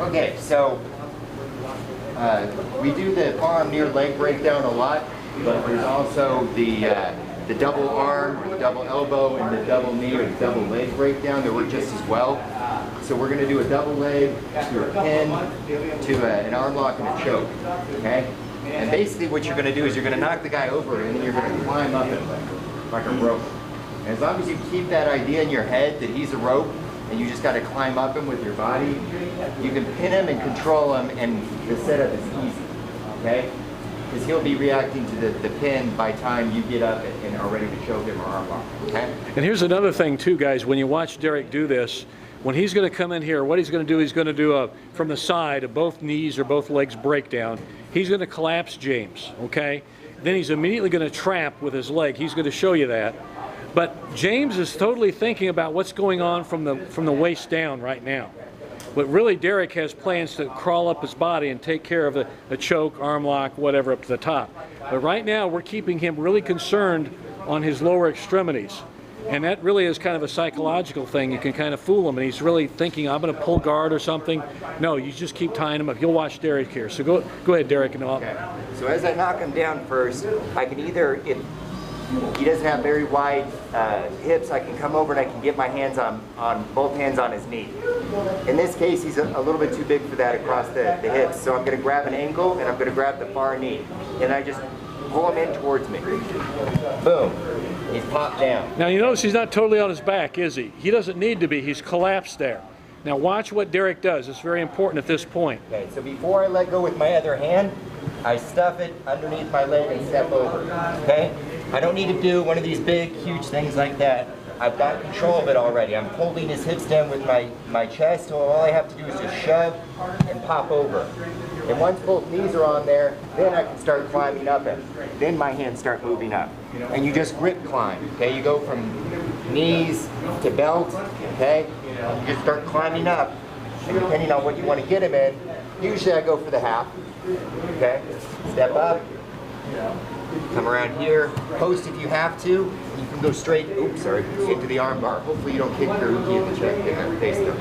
Okay, so we do the arm near leg breakdown a lot, but there's also the double arm, or the double elbow, and the double knee or the double leg breakdown that work just as well. So we're going to do a double leg to a pin, to an arm lock, and a choke. Okay? And basically what you're going to do is you're going to knock the guy over, and then you're going to climb up him like a rope. And as long as you keep that idea in your head that he's a rope, and you just got to climb up him with your body, you can pin him and control him, and the setup is easy. Okay? Because he'll be reacting to the pin by time you get up and are ready to choke him or arm lock. Okay? And here's another thing too, guys. When you watch Derrick do this, when he's going to come in here, what he's going to do a from the side of both knees or both legs breakdown. He's going to collapse James. Okay? Then he's immediately going to trap with his leg. He's going to show you that. But James is totally thinking about what's going on from the waist down right now. But really, Derrick has plans to crawl up his body and take care of a choke, arm lock, whatever up to the top. But right now, we're keeping him really concerned on his lower extremities. And that really is kind of a psychological thing. You can kind of fool him, and he's really thinking, I'm going to pull guard or something. No, you just keep tying him up. You'll watch Derrick here. So go ahead, Derrick. And okay. So as I knock him down first, I can either, if he doesn't have very wide hips, I can come over and I can get my hands on both hands on his knee. In this case, he's a little bit too big for that across the hips, so I'm going to grab an ankle and I'm going to grab the far knee, and I just pull him in towards me. Boom. He's popped down. Now you notice he's not totally on his back, is he? He doesn't need to be. He's collapsed there. Now watch what Derrick does. It's very important at this point. Okay, so before I let go with my other hand, I stuff it underneath my leg and step over. Okay? I don't need to do one of these big, huge things like that. I've got control of it already. I'm holding his hips down with my chest, so all I have to do is just shove and pop over. And once both knees are on there, then I can start climbing up it. Then my hands start moving up. And you just grip climb, okay? You go from knees to belt, okay? And you just start climbing up. And depending on what you want to get him in, usually I go for the half, okay? Step up. Come around here, post if you have to. You can go straight, oops, sorry, into the arm bar. Hopefully you don't kick your uki in the chest, in the face though.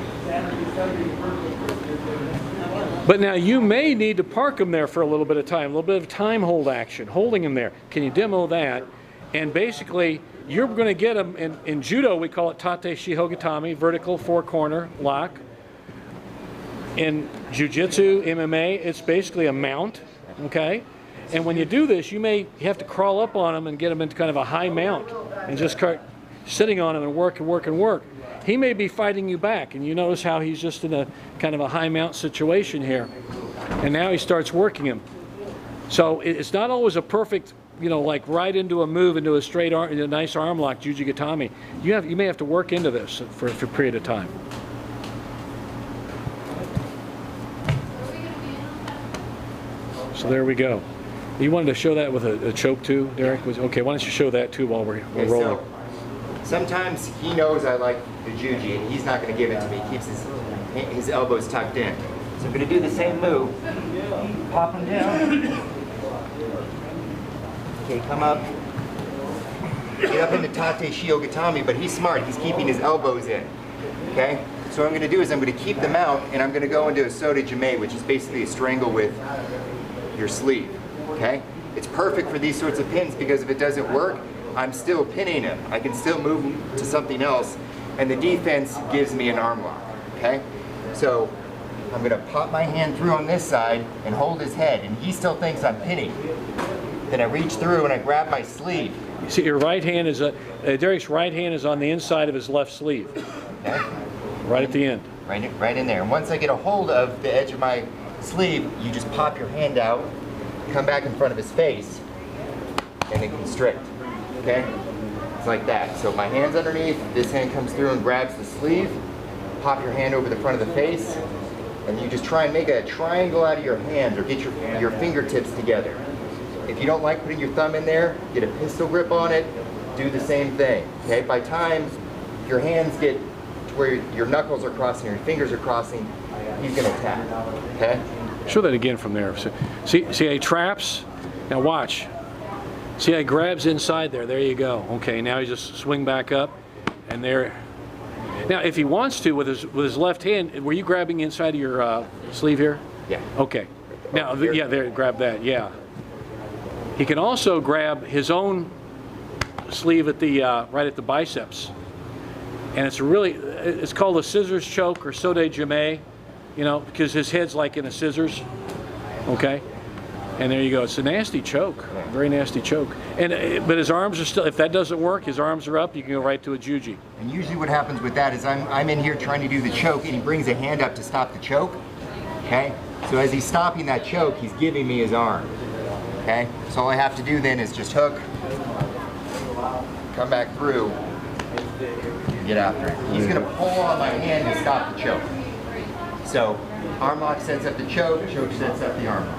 But now you may need to park him there for a little bit of time, a little bit of time hold action, holding him there. Can you demo that? And basically, you're going to get him, in judo we call it tate shiho gatame, vertical four corner lock. In jiu-jitsu, MMA, it's basically a mount, okay? And when you do this, you have to crawl up on him and get him into kind of a high mount and just start sitting on him and work and work and work. He may be fighting you back, and you notice how he's just in a kind of a high mount situation here. And now he starts working him. So it's not always a perfect, like right into a move, into a straight arm, a nice arm lock, Juji Gatame. You may have to work into this for a period of time. So there we go. You wanted to show that with a choke too, Derrick? Okay, why don't you show that too while we're rolling? So sometimes he knows I like the juji and he's not going to give it to me. He keeps his elbows tucked in. So I'm going to do the same move. Pop him down. Okay, come up. Get up into tate shiho gatame, but he's smart. He's keeping his elbows in. Okay? So what I'm going to do is I'm going to keep them out and I'm going to go into a Sode Jime, which is basically a strangle with your sleeve. Okay? It's perfect for these sorts of pins because if it doesn't work, I'm still pinning him. I can still move him to something else, and the defense gives me an arm lock. Okay? So I'm going to pop my hand through on this side and hold his head, and he still thinks I'm pinning. Then I reach through and I grab my sleeve. You see, your right hand is Derrick's right hand is on the inside of his left sleeve. Okay? Right at the end. Right in there. And once I get a hold of the edge of my sleeve, you just pop your hand out, come back in front of his face, and then constrict. Okay? It's like that. So my hand's underneath, this hand comes through and grabs the sleeve, pop your hand over the front of the face, and you just try and make a triangle out of your hands or get your fingertips together. If you don't like putting your thumb in there, get a pistol grip on it, do the same thing. Okay? By time your hands get to where your knuckles are crossing, your fingers are crossing, he's going to tap. Okay? Show that again from there. So, see how he traps? Now watch. See how he grabs inside there. There you go. Okay, now he just swing back up, and there. Now, if he wants to, with his left hand, were you grabbing inside of your sleeve here? Yeah. Okay. Now, yeah, there, grab that. Yeah. He can also grab his own sleeve at the right at the biceps, and it's called a scissors choke or Sode Jime, you know, because his head's like in a scissors. Okay. And there you go. It's a nasty choke, very nasty choke. And but his arms are still. If that doesn't work, his arms are up. You can go right to a Juji. And usually, what happens with that is I'm in here trying to do the choke, and he brings a hand up to stop the choke. Okay. So as he's stopping that choke, he's giving me his arm. Okay. So all I have to do then is just hook, come back through, and get after it. He's going to pull on my hand to stop the choke. So arm lock sets up the choke sets up the arm lock.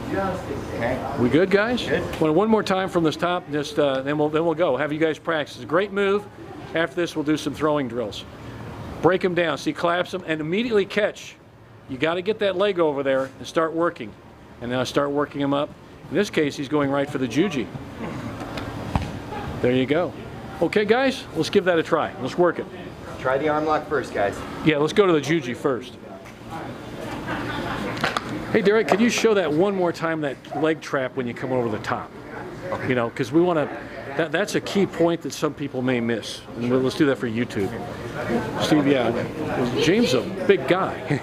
Okay. We good, guys? Good. Well, one more time from this top, just then we'll go. Have you guys practice. It's a great move. After this, we'll do some throwing drills. Break them down. See, collapse them, and immediately catch. You got to get that leg over there and start working. And now start working him up. In this case, he's going right for the Juji. There you go. Okay, guys, let's give that a try. Let's work it. Try the arm lock first, guys. Yeah, let's go to the Juji first. Hey, Derrick, could you show that one more time, that leg trap when you come over the top? Okay. You know, because we want to, that's a key point that some people may miss. Let's do that for YouTube. Steve, yeah, James is a big guy.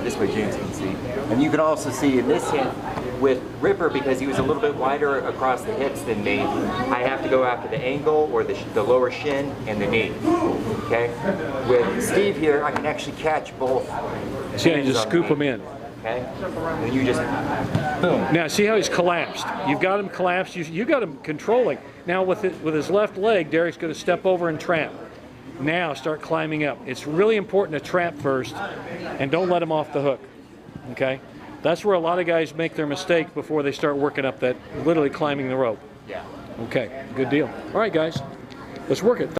This way James can see. And you can also see in this hit with Ripper, because he was a little bit wider across the hips than me, I have to go after the ankle or the lower shin and the knee. Okay? With Steve here, I can actually catch both. So yeah, you just scoop him in. Okay? And you just, boom. Now see how he's collapsed. You've got him collapsed. You got him controlling. Now with his left leg, Derrick's going to step over and trap. Now start climbing up. It's really important to trap first, and don't let him off the hook. Okay? That's where a lot of guys make their mistake before they start working up that, literally climbing the rope. Yeah. Okay, good deal. All right, guys, let's work it.